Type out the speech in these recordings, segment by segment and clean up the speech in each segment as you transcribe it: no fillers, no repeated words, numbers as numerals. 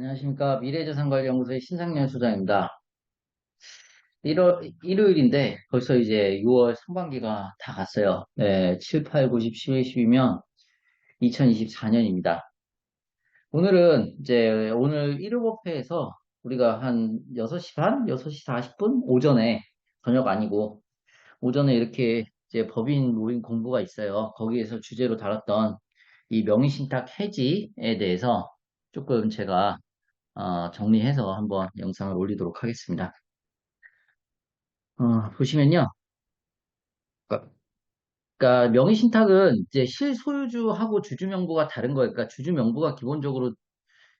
안녕하십니까. 미래자산관리연구소의 신상렬 소장입니다. 일요일인데 벌써 이제 6월 상반기가 다 갔어요. 네, 7, 8, 9, 10, 11, 12면 2024년입니다. 오늘은 이제 오늘 1호법회에서 우리가 한 6시 반? 6시 40분? 오전에, 저녁 아니고, 오전에 이렇게 이제 법인 모임 공부가 있어요. 거기에서 주제로 다뤘던 이 명의신탁 해지에 대해서 조금 제가 정리해서 한번 영상을 올리도록 하겠습니다. 보시면요. 그러니까, 그러니까 명의신탁은 이제 실소유주하고 주주명부가 다른 거예요. 그러니까 주주명부가 기본적으로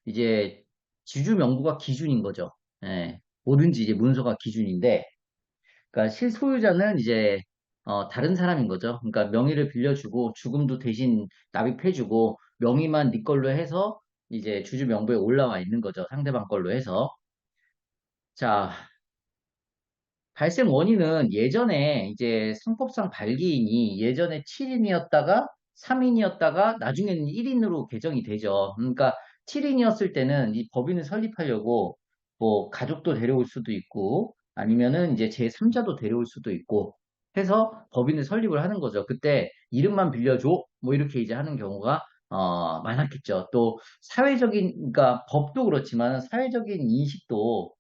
이제 주주명부가 기준인 거죠. 예, 뭐든지 이제 문서가 기준인데, 그러니까 실소유자는 이제 다른 사람인 거죠. 그러니까 명의를 빌려주고 주금도 대신 납입해주고 명의만 네 걸로 해서 이제 주주명부에 올라와 있는 거죠. 상대방 걸로 해서. 자, 발생 원인은 예전에 이제 상법상 발기인이 예전에 7인이었다가 3인이었다가 나중에는 1인으로 개정이 되죠. 그러니까 7인이었을 때는 이 법인을 설립하려고 뭐 가족도 데려올 수도 있고 아니면은 이제 제3자도 데려올 수도 있고 해서 법인을 설립을 하는 거죠. 그때 이름만 빌려줘 뭐 이렇게 이제 하는 경우가 많았겠죠. 또 사회적인 그러니까 법도 그렇지만 사회적인 인식도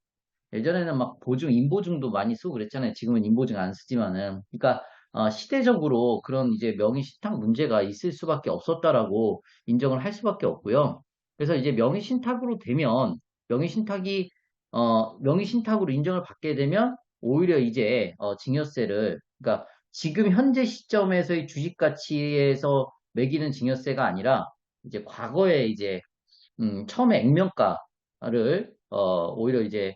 예전에는 막 보증, 인보증도 많이 쓰고 그랬잖아요. 지금은 인보증 안 쓰지만은. 그러니까, 시대적으로 그런 이제 명의 신탁 문제가 있을 수밖에 없었다라고 인정을 할 수밖에 없고요. 그래서 이제 명의 신탁으로 되면, 명의 신탁이, 명의 신탁으로 인정을 받게 되면, 오히려 이제, 증여세를, 그러니까 지금 현재 시점에서의 주식 가치에서 매기는 증여세가 아니라, 이제 과거에 이제 처음에 액면가를 오히려 이제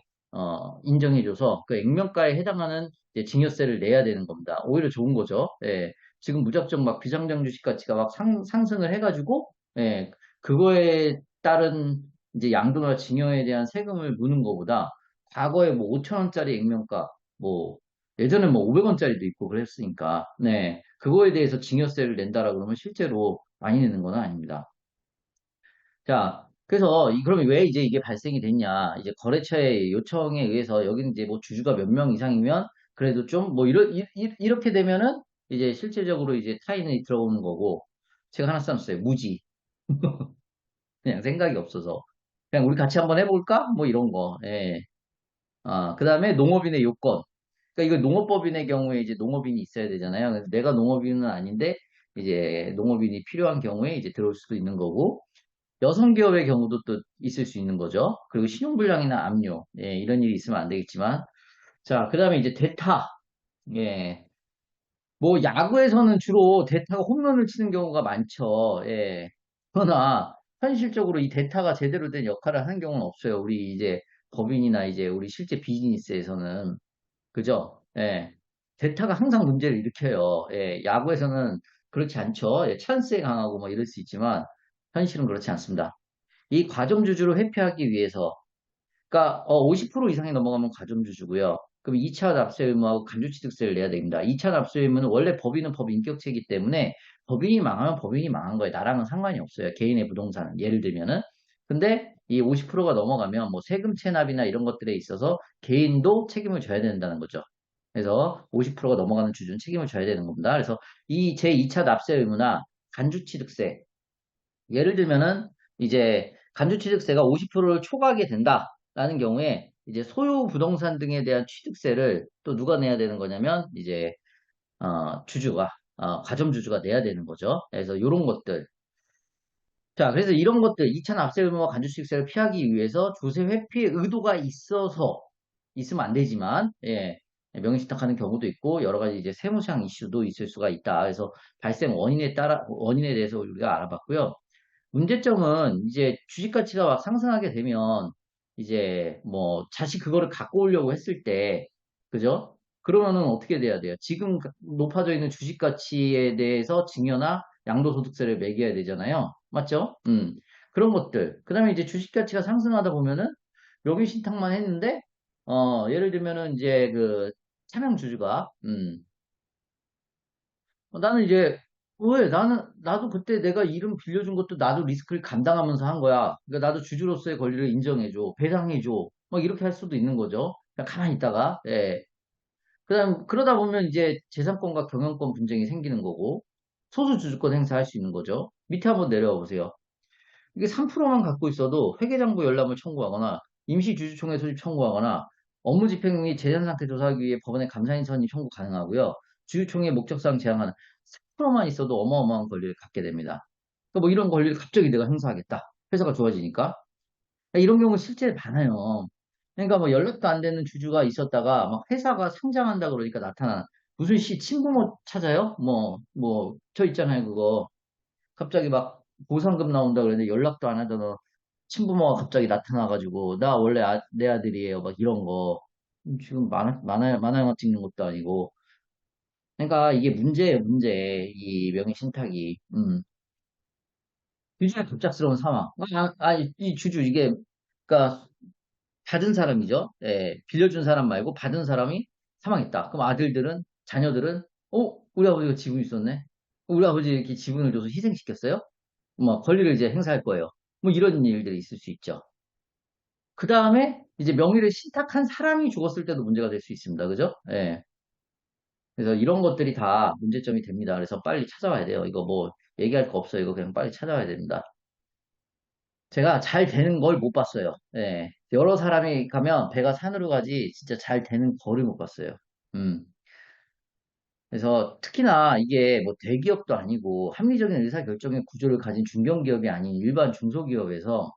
인정해줘서 그 액면가에 해당하는 이제 증여세를 내야 되는 겁니다. 오히려 좋은 거죠. 예. 지금 무작정 막 비상장 주식 가치가 막 상승을 해가지고 예. 그거에 따른 이제 양도나 증여에 대한 세금을 무는 것보다 과거에 뭐 5천 원짜리 액면가 뭐 예전에 뭐 500원짜리도 있고 그랬으니까 네. 그거에 대해서 증여세를 낸다라 그러면 실제로 많이 내는 건 아닙니다. 자, 그래서 그러면 왜 이제 이게 발생이 됐냐? 이제 거래처의 요청에 의해서 여기는 이제 뭐 주주가 몇 명 이상이면 그래도 좀 뭐 이렇게 되면은 이제 실제적으로 이제 타인이 들어오는 거고 제가 하나 써놨어요. 무지. 그냥 생각이 없어서. 그냥 우리 같이 한번 해볼까? 뭐 이런 거. 예. 그 다음에 농업인의 요건. 그러니까 이거 농업법인의 경우에 이제 농업인이 있어야 되잖아요. 그래서 내가 농업인은 아닌데 이제 농업인이 필요한 경우에 이제 들어올 수도 있는 거고 여성 기업의 경우도 또 있을 수 있는 거죠. 그리고 신용불량이나 압류, 예, 이런 일이 있으면 안 되겠지만. 자, 그 다음에 이제 대타. 예. 뭐, 야구에서는 주로 대타가 홈런을 치는 경우가 많죠. 예. 그러나, 현실적으로 이 대타가 제대로 된 역할을 하는 경우는 없어요. 우리 이제 법인이나 이제 우리 실제 비즈니스에서는. 그죠? 예. 대타가 항상 문제를 일으켜요. 예. 야구에서는 그렇지 않죠. 예. 찬스에 강하고 뭐 이럴 수 있지만, 현실은 그렇지 않습니다. 이 과점주주를 회피하기 위해서, 그러니까 50% 이상이 넘어가면 과점주주고요. 그럼 2차 납세 의무하고 간주취득세를 내야 됩니다. 2차 납세 의무는 원래 법인은 법인격체이기 때문에 법인이 망하면 법인이 망한 거예요. 나랑은 상관이 없어요. 개인의 부동산은. 예를 들면은. 근데 이 50%가 넘어가면 뭐 세금 체납이나 이런 것들에 있어서 개인도 책임을 져야 된다는 거죠. 그래서 50%가 넘어가는 주주는 책임을 져야 되는 겁니다. 그래서 이 제2차 납세 의무나 간주취득세 예를 들면은 이제 간주취득세가 50%를 초과하게 된다라는 경우에 이제 소유 부동산 등에 대한 취득세를 또 누가 내야 되는 거냐면 이제 주주가 가점주주가 내야 되는 거죠. 그래서 이런 것들. 자, 그래서 이런 것들 2차 납세 의무와 간주취득세를 피하기 위해서 조세 회피의 의도가 있어서 있으면 안 되지만 예. 명의신탁하는 경우도 있고 여러 가지 이제 세무상 이슈도 있을 수가 있다. 그래서 발생 원인에 대해서 우리가 알아봤고요. 문제점은 이제 주식 가치가 막 상승하게 되면 이제 뭐 다시 그거를 갖고 오려고 했을 때 그죠? 그러면은 어떻게 돼야 돼요? 지금 높아져 있는 주식 가치에 대해서 증여나 양도소득세를 매겨야 되잖아요. 맞죠? 그런 것들. 그다음에 이제 주식 가치가 상승하다 보면은 명의 신탁만 했는데 예를 들면은 이제 그 차명 주주가 나는 이제 왜? 나도 그때 내가 이름 빌려준 것도 나도 리스크를 감당하면서 한 거야. 그러니까 나도 주주로서의 권리를 인정해줘. 배상해줘. 막 이렇게 할 수도 있는 거죠. 그냥 가만히 있다가, 예. 그러다 보면 이제 재산권과 경영권 분쟁이 생기는 거고, 소수주주권 행사할 수 있는 거죠. 밑에 한번 내려와 보세요. 이게 3%만 갖고 있어도 회계장부 열람을 청구하거나, 임시주주총회 소집 청구하거나, 업무집행 및 재산상태 조사하기 위해 법원에 감사인 선임 청구 가능하고요. 주주총회 목적사항 제한하는 3%만 있어도 어마어마한 권리를 갖게 됩니다. 그러니까 뭐 이런 권리를 갑자기 내가 행사하겠다. 회사가 좋아지니까. 이런 경우 실제 많아요. 그러니까 뭐 연락도 안 되는 주주가 있었다가 막 회사가 상장한다 그러니까 나타나. 무슨 씨 친부모 찾아요? 저 있잖아요, 그거. 갑자기 막 보상금 나온다 그랬는데 연락도 안 하던 친부모가 갑자기 나타나가지고 나 원래 내 아들이에요. 막 이런 거. 지금 만화 영화 찍는 것도 아니고. 그러니까 이게 문제예요, 문제. 이 명의신탁이. 주주의 급작스러운 사망. 이 주주 이게 그러니까 받은 사람이죠. 예, 빌려준 사람 말고 받은 사람이 사망했다. 그럼 아들들은, 자녀들은, 우리 아버지가 지분 있었네? 우리 아버지 이렇게 지분을 줘서 희생시켰어요? 뭐, 권리를 이제 행사할 거예요. 뭐, 이런 일들이 있을 수 있죠. 그 다음에, 이제 명의를 신탁한 사람이 죽었을 때도 문제가 될 수 있습니다. 그죠? 예. 그래서 이런 것들이 다 문제점이 됩니다. 그래서 빨리 찾아와야 돼요. 이거 뭐, 얘기할 거 없어요. 이거 그냥 빨리 찾아와야 됩니다. 제가 잘 되는 걸 못 봤어요. 예. 여러 사람이 가면 배가 산으로 가지 진짜 잘 되는 거를 못 봤어요. 음. 그래서 특히나 이게 뭐 대기업도 아니고 합리적인 의사결정의 구조를 가진 중견기업이 아닌 일반 중소기업에서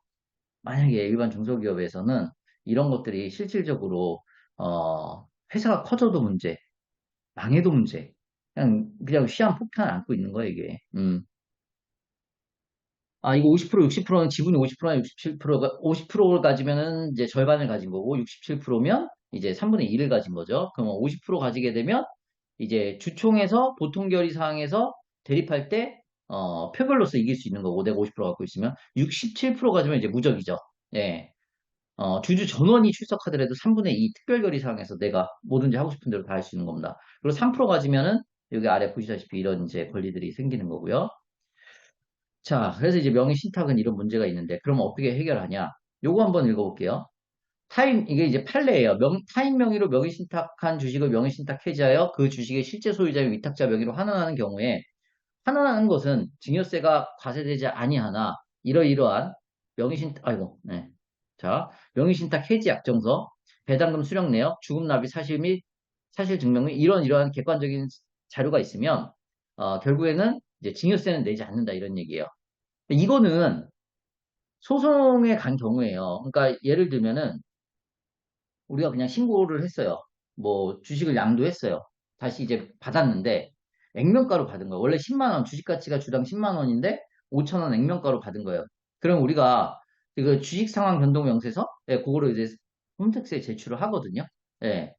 만약에 일반 중소기업에서는 이런 것들이 실질적으로 회사가 커져도 문제, 망해도 문제, 그냥 시한 폭탄을 안고 있는 거예요, 이게. 이거 50%, 60%는 지분이 50%나 67%가, 50%를 가지면은 이제 절반을 가진 거고, 67%면 이제 3분의 1을 가진 거죠. 그러면 50% 가지게 되면 이제 주총에서 보통 결의 사항에서 대립할 때, 표결로서 이길 수 있는 거고, 내가 50% 갖고 있으면, 67% 가지면 이제 무적이죠. 예. 주주 전원이 출석하더라도 3분의 2 특별 결의 사항에서 내가 뭐든지 하고 싶은 대로 다 할 수 있는 겁니다. 그리고 3% 가지면은 여기 아래 보시다시피 이런 이제 권리들이 생기는 거고요. 자, 그래서 이제 명의신탁은 이런 문제가 있는데, 그럼 어떻게 해결하냐? 요거 한번 읽어볼게요. 이게 이제 판례예요. 타인 명의로 명의신탁한 주식을 명의신탁 해지하여 그 주식의 실제 소유자의 위탁자 명의로 환원하는 경우에, 환원하는 것은 증여세가 과세되지 아니하나, 이러이러한 네. 자, 명의신탁 해지 약정서, 배당금 수령 내역, 주금 납입 사실 및 사실 증명 및 이러한 객관적인 자료가 있으면, 결국에는 이제 증여세는 내지 않는다 이런 얘기예요. 이거는 소송에 간 경우에요. 그러니까 예를 들면은 우리가 그냥 신고를 했어요. 뭐 주식을 양도했어요. 다시 이제 받았는데 액면가로 받은 거예요. 원래 10만 원, 주식 가치가 주당 10만 원인데 5천 원 액면가로 받은 거예요. 그럼 우리가 그 주식 상황 변동 명세서, 예, 그거를 이제 홈택스에 제출을 하거든요. 예.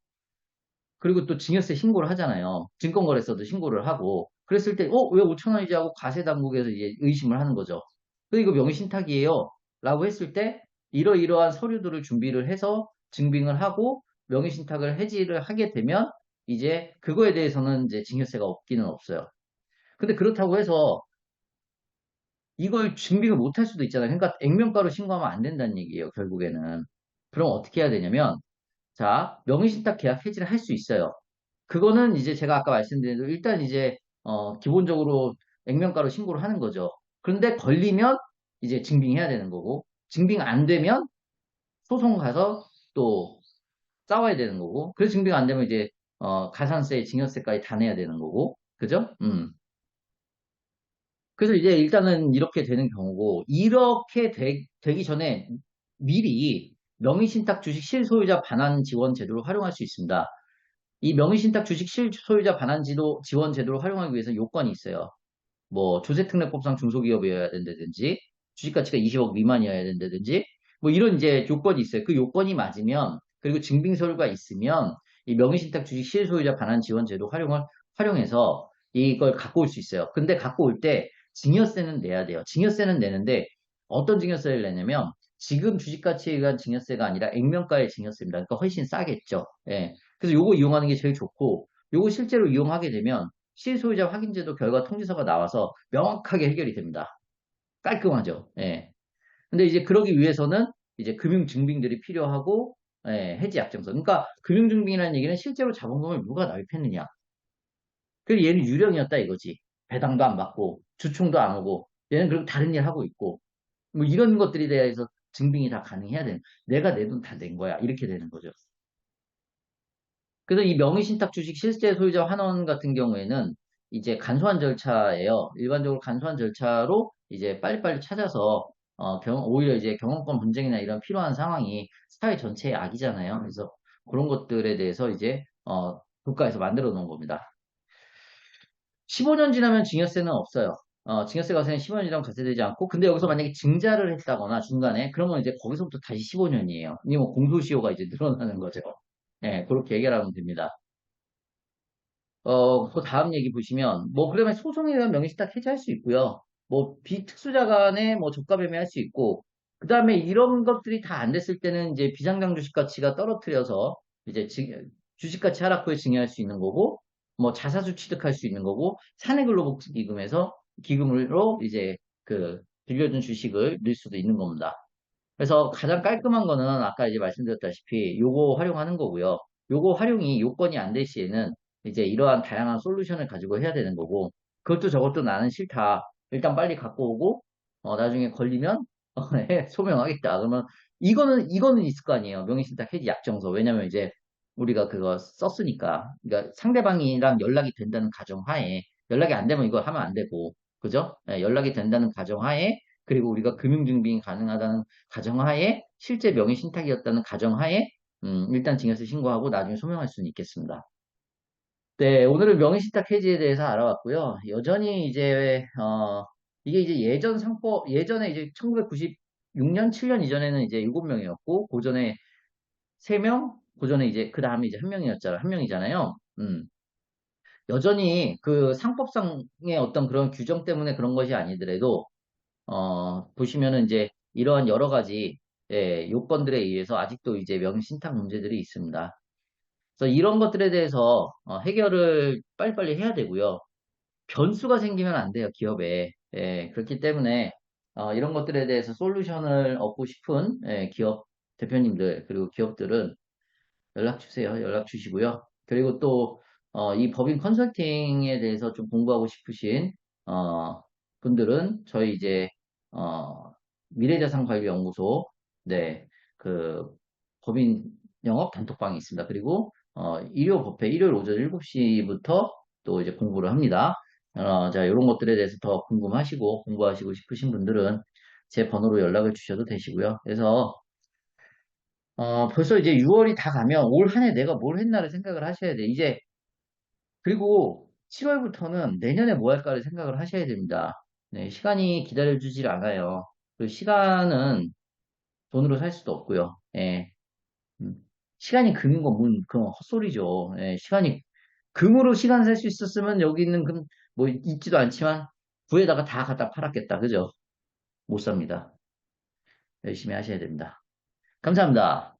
그리고 또 증여세 신고를 하잖아요. 증권거래소도 신고를 하고. 그랬을 때, 왜 5천 원이지 하고 과세당국에서 이제 의심을 하는 거죠. 근데 이거 명의신탁이에요. 라고 했을 때, 이러이러한 서류들을 준비를 해서 증빙을 하고 명의신탁을 해지를 하게 되면, 이제 그거에 대해서는 이제 증여세가 없기는 없어요. 근데 그렇다고 해서 이걸 증빙을 못 할 수도 있잖아요. 그러니까 액면가로 신고하면 안 된다는 얘기예요, 결국에는. 그럼 어떻게 해야 되냐면, 자, 명의신탁 계약 해지를 할 수 있어요. 그거는 이제 제가 아까 말씀드린 대로 일단 이제 기본적으로 액면가로 신고를 하는 거죠. 그런데 걸리면 이제 증빙해야 되는 거고 증빙 안 되면 소송 가서 또 싸워야 되는 거고 그래서 증빙 안 되면 이제 가산세, 증여세까지 다 내야 되는 거고 그죠? 그래서 이제 일단은 이렇게 되는 경우고 이렇게 기 전에 미리 명의신탁 주식 실소유자 반환 지원 제도를 활용할 수 있습니다. 이 명의신탁 주식 실소유자 반환 지원 제도를 활용하기 위해서 요건이 있어요. 뭐 조세특례법상 중소기업이어야 된다든지 주식 가치가 20억 미만이어야 된다든지 뭐 이런 이제 요건이 있어요. 그 요건이 맞으면 그리고 증빙 서류가 있으면 이 명의신탁 주식 실소유자 반환 지원 제도 활용해서 이걸 갖고 올 수 있어요. 근데 갖고 올 때 증여세는 내야 돼요. 증여세는 내는데 어떤 증여세를 내냐면 지금 주식 가치에 의한 증여세가 아니라 액면가의 증여세입니다. 그러니까 훨씬 싸겠죠. 예. 그래서 요거 이용하는 게 제일 좋고 요거 실제로 이용하게 되면 실소유자 확인제도 결과 통지서가 나와서 명확하게 해결이 됩니다. 깔끔하죠. 예. 근데 이제 그러기 위해서는 이제 금융증빙들이 필요하고, 예, 해지 약정서. 그러니까 금융증빙이라는 얘기는 실제로 자본금을 누가 납입했느냐. 그리고 얘는 유령이었다 이거지. 배당도 안 받고, 주총도 안 오고, 얘는 그리고 다른 일 하고 있고, 뭐 이런 것들에 대해서 증빙이 다 가능해야 되는. 내가 내 돈 다 낸 거야. 이렇게 되는 거죠. 그래서 이 명의신탁 주식 실제 소유자 환원 같은 경우에는 이제 간소한 절차예요. 일반적으로 간소한 절차로 이제 빨리빨리 찾아서 오히려 이제 경영권 분쟁이나 이런 필요한 상황이 사회 전체의 악이잖아요. 그래서 그런 것들에 대해서 이제 국가에서 만들어 놓은 겁니다. 15년 지나면 증여세는 없어요. 증여세 과세는 15년 지나면 과세되지 않고, 근데 여기서 만약에 증자를 했다거나 중간에, 그러면 이제 거기서부터 다시 15년이에요. 이게 뭐 공소시효가 이제 늘어나는 거죠. 예, 그렇게 해결하면 됩니다. 그 다음 얘기 보시면, 뭐, 그러면 소송에 의한 명의신탁 해지할 수 있고요. 뭐, 비특수자 간에 뭐, 저가매매할 수 있고, 그 다음에 이런 것들이 다 안 됐을 때는 이제 비상장 주식 가치가 떨어뜨려서 이제 주식 가치 하락 후에 증여할 수 있는 거고, 뭐, 자사주 취득할 수 있는 거고, 사내근로복지기금에서 기금으로 이제 그 빌려준 주식을 넣을 수도 있는 겁니다. 그래서 가장 깔끔한 거는 아까 이제 말씀드렸다시피 요거 활용하는 거고요. 요거 활용이 요건이 안 될 시에는 이제 이러한 다양한 솔루션을 가지고 해야 되는 거고, 그것도 저것도 나는 싫다. 일단 빨리 갖고 오고, 나중에 걸리면 소명하겠다. 그러면 이거는 있을 거 아니에요. 명의신탁 해지 약정서. 왜냐면 이제 우리가 그거 썼으니까. 그러니까 상대방이랑 연락이 된다는 가정하에, 연락이 안 되면 이거 하면 안 되고, 그죠? 예, 연락이 된다는 가정하에, 그리고 우리가 금융증빙이 가능하다는 가정하에, 실제 명의신탁이었다는 가정하에, 일단 증여세 신고하고 나중에 소명할 수는 있겠습니다. 네, 오늘은 명의신탁 해지에 대해서 알아봤고요. 여전히 이제, 이게 이제 예전에 이제 1996년, 7년 이전에는 이제 7명이었고, 고전에 3명, 고전에 이제, 그 다음에 이제 1명이었잖아요. 1명이잖아요. 여전히 그 상법상의 어떤 그런 규정 때문에 그런 것이 아니더라도, 보시면은 이제 이러한 여러 가지, 예, 요건들에 의해서 아직도 이제 명의신탁 문제들이 있습니다. 그래서 이런 것들에 대해서 해결을 빨리빨리 해야 되고요. 변수가 생기면 안 돼요, 기업에. 예, 그렇기 때문에 이런 것들에 대해서 솔루션을 얻고 싶은 기업 대표님들 그리고 기업들은 연락 주세요. 연락 주시고요. 그리고 또 이 법인 컨설팅에 대해서 좀 공부하고 싶으신 어, 분들은 저희 이제 미래자산관리연구소 네, 그 법인 영업 단톡방이 있습니다. 그리고 일요 법회 일요일 오전 7시부터 또 이제 공부를 합니다. 자, 이런 것들에 대해서 더 궁금하시고 공부하시고 싶으신 분들은 제 번호로 연락을 주셔도 되시고요. 그래서 벌써 이제 6월이 다 가면 올 한 해 내가 뭘 했나를 생각을 하셔야 돼. 이제, 그리고 7월부터는 내년에 뭐 할까를 생각을 하셔야 됩니다. 네, 시간이 기다려주질 않아요. 그 시간은 돈으로 살 수도 없고요. 예. 음, 시간이 금인 건 그건 헛소리죠. 예, 금으로 시간 살 수 있었으면 여기 있는 금, 뭐, 있지도 않지만, 구에다가 다 갖다 팔았겠다. 그죠? 못 삽니다. 열심히 하셔야 됩니다. 감사합니다.